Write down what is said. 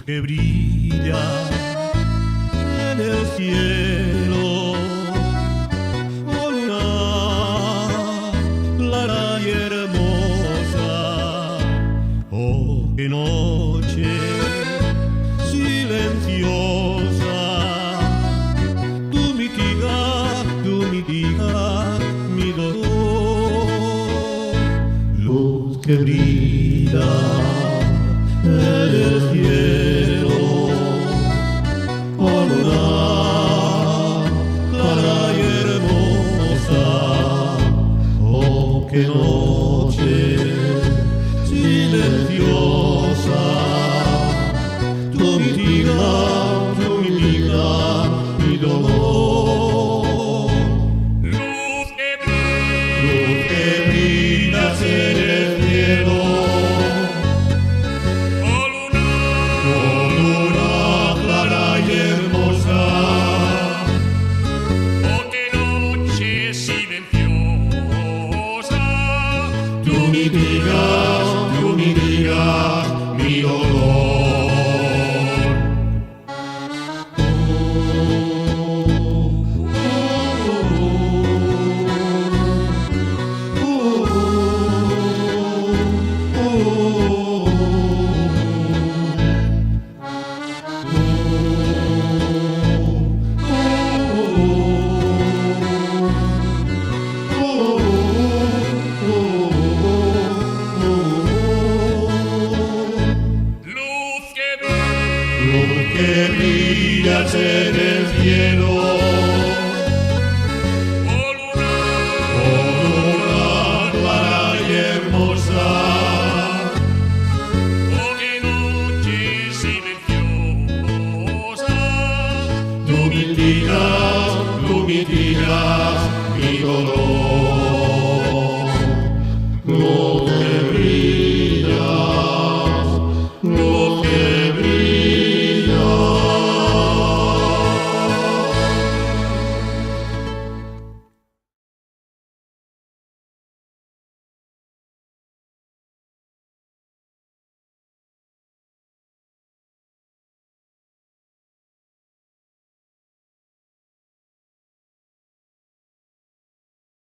que brilla en el cielo, oh luna clara y hermosa, oh qué noche silenciosa, tú mitigas mi dolor, luz que brilla en el cielo, oh luna clara y hermosa, oh qué noche silenciosa, tú mitigas mi dolor, luz que brillas en el cielo. Tú mitigas mi dolor. Luz que brillas en el cielo, oh luna clara y hermosa, oh qué noche silenciosa, tú mitigas mi dolor.